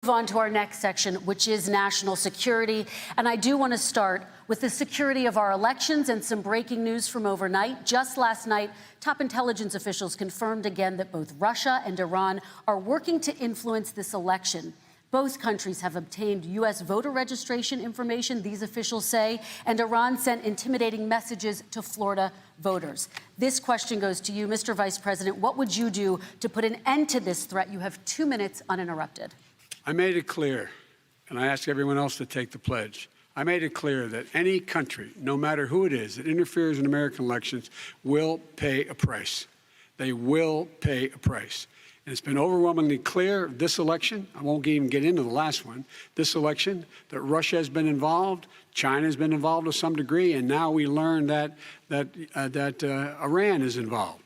Move on to our next section, which is national security. And I do want to start with the security of our elections and some breaking news from overnight. Just last night, top intelligence officials confirmed again that both Russia and Iran are working to influence this election. Both countries have obtained U.S. voter registration information, these officials say, and Iran sent intimidating messages to Florida voters. This question goes to you, Mr. Vice President. What would you do to put an end to this threat? You have 2 minutes uninterrupted. I made it clear, and I ask everyone else to take the pledge. I made it clear that any country, no matter who it is, that interferes in American elections will pay a price. They will pay a price. And it's been overwhelmingly clear this election, I won't even get into the last one, this election, that Russia has been involved, China has been involved to some degree, and now we learn that Iran is involved.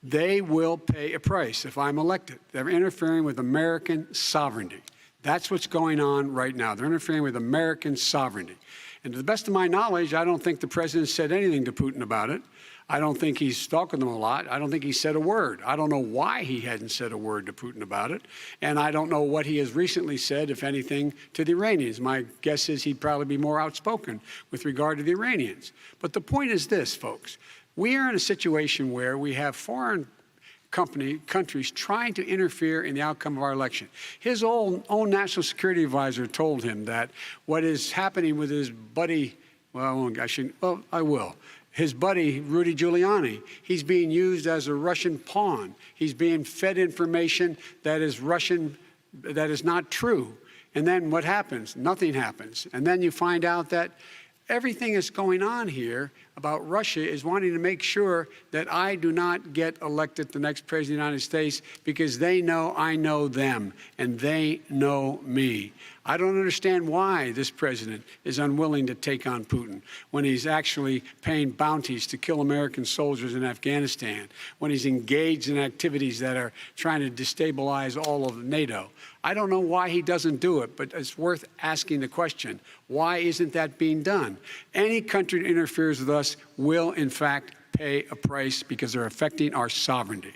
They will pay a price if I'm elected. They're interfering with American sovereignty. That's what's going on right now. They're interfering with American sovereignty. And to the best of my knowledge, I don't think the president said anything to Putin about it. I don't think he's talking to them a lot. I don't think he said a word. I don't know why he hadn't said a word to Putin about it. And I don't know what he has recently said, if anything, to the Iranians. My guess is he'd probably be more outspoken with regard to the Iranians. But the point is this, folks. We are in a situation where we have foreign countries trying to interfere in the outcome of our election. His own national security advisor told him that what is happening with his buddy, I will. His buddy, Rudy Giuliani, he's being used as a Russian pawn. He's being fed information that is Russian, that is not true. And then what happens? Nothing happens. And then you find out that everything that's going on here about Russia is wanting to make sure that I do not get elected the next president of the United States because they know I know them and they know me. I don't understand why this president is unwilling to take on Putin when he's actually paying bounties to kill American soldiers in Afghanistan, when he's engaged in activities that are trying to destabilize all of NATO. I don't know why he doesn't do it, but it's worth asking the question, why isn't that being done? Any country that interferes with us will, in fact, pay a price because they're affecting our sovereignty.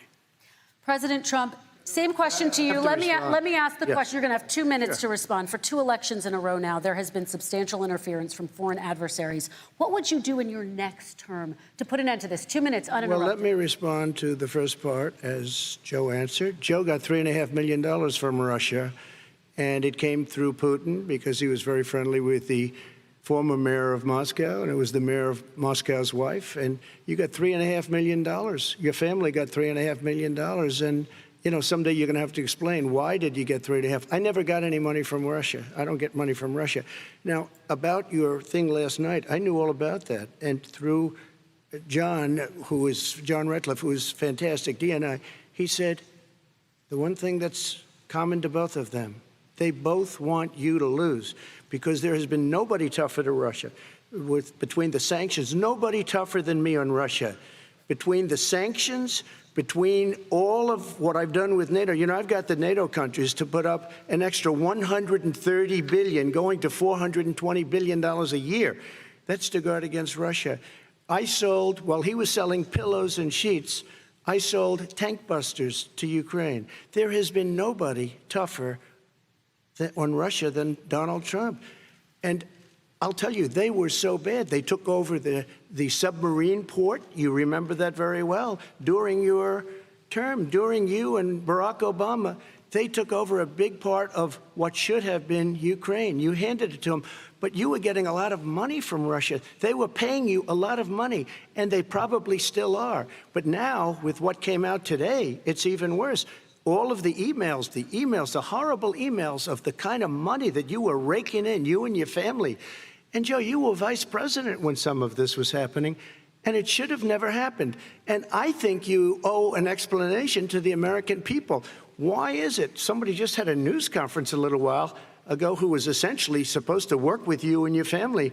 President Trump, same question to you. Let me ask the question. You're going to have 2 minutes to respond. For 2 elections in a row now, there has been substantial interference from foreign adversaries. What would you do in your next term to put an end to this? 2 minutes uninterrupted. Well, let me respond to the first part, as Joe answered. Joe got $3.5 million from Russia, and it came through Putin because he was very friendly with the former mayor of Moscow, and it was the mayor of Moscow's wife. And you got $3.5 million. Your family got $3.5 million. And, you know, someday you're going to have to explain, why did you get 3.5? I never got any money from Russia. I don't get money from Russia. Now, about your thing last night, I knew all about that. And through John Ratcliffe, who is fantastic, DNI, he said, the one thing that's common to both of them, they both want you to lose, because there has been nobody tougher to Russia. Between the sanctions, nobody tougher than me on Russia. Between the sanctions, between all of what I've done with NATO, you know, I've got the NATO countries to put up an extra $130 billion, going to $420 billion a year. That's to guard against Russia. I sold, while he was selling pillows and sheets, I sold tank busters to Ukraine. There has been nobody tougher on Russia than Donald Trump. And I'll tell you, they were so bad. They took over the submarine port. You remember that very well. During your term, during you and Barack Obama, they took over a big part of what should have been Ukraine. You handed it to them, but you were getting a lot of money from Russia. They were paying you a lot of money, and they probably still are. But now, with what came out today, it's even worse. All of the emails, the horrible emails of the kind of money that you were raking in, you and your family. And Joe, you were vice president when some of this was happening, and it should have never happened. And I think you owe an explanation to the American people. Why is it? Somebody just had a news conference a little while ago who was essentially supposed to work with you and your family,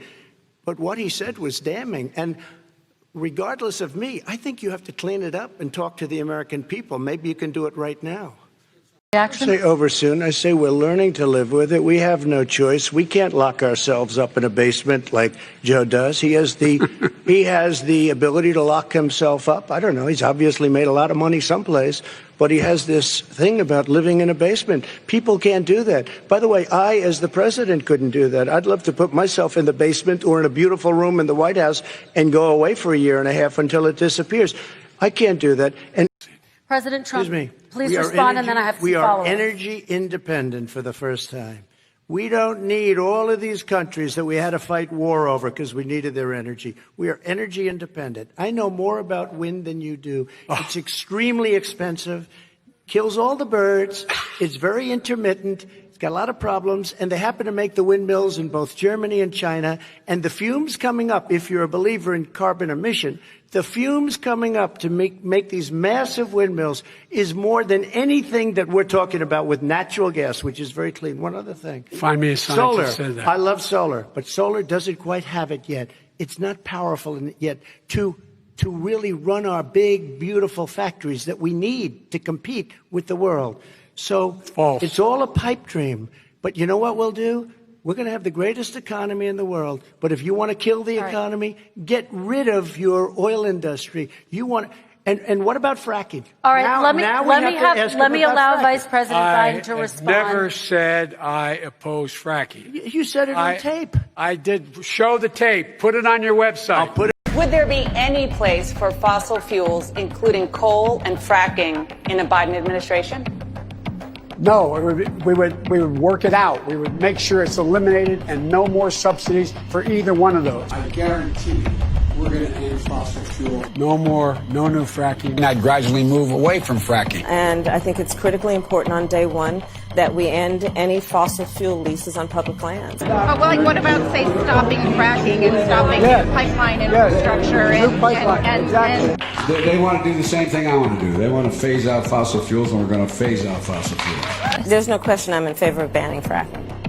but what he said was damning. And regardless of me, I think you have to clean it up and talk to the American people. Maybe you can do it right now. Reaction? Say over soon. I say we're learning to live with it. We have no choice. We can't lock ourselves up in a basement like Joe does. He has the ability to lock himself up. I don't know. He's obviously made a lot of money someplace, but he has this thing about living in a basement. People can't do that. By the way, I, as the president, couldn't do that. I'd love to put myself in the basement or in a beautiful room in the White House and go away for a year and a half until it disappears. I can't do that. And President Trump, excuse me. please respond, and then I have some We are follow-up. energy independent for the first time. We don't need all of these countries that we had to fight war over because we needed their energy. We are energy independent. I know more about wind than you do. It's extremely expensive, kills all the birds. It's very intermittent. It's got a lot of problems, and they happen to make the windmills in both Germany and China. And the fumes coming up, if you're a believer in carbon emission, the fumes coming up to make these massive windmills is more than anything that we're talking about with natural gas, which is very clean. One other thing. Find me a scientist Solar. that said that. I love solar, but solar doesn't quite have it yet. It's not powerful yet to really run our big, beautiful factories that we need to compete with the world. So False. It's all a pipe dream. But you know what we'll do? We're going to have the greatest economy in the world. But if you want to kill the economy, get rid of your oil industry. You want, and what about fracking? All right, Now let we me have to ask him allow about fracking. Vice President Biden to I respond. never said I oppose fracking. You said it on tape. I did. Show the tape. Put it on your website. I'll put it. Would there be any place for fossil fuels, including coal and fracking, in a Biden administration? No, we would work it out. We would make sure it's eliminated and no more subsidies for either one of those. I guarantee you, we're going to end fossil fuel. No more, no new fracking. And I'd gradually move away from fracking. And I think it's critically important on day one that we end any fossil fuel leases on public lands. What about, say, stopping fracking and stopping pipeline infrastructure They want to do the same thing I want to do. They want to phase out fossil fuels, and we're going to phase out fossil fuels. There's no question I'm in favor of banning fracking.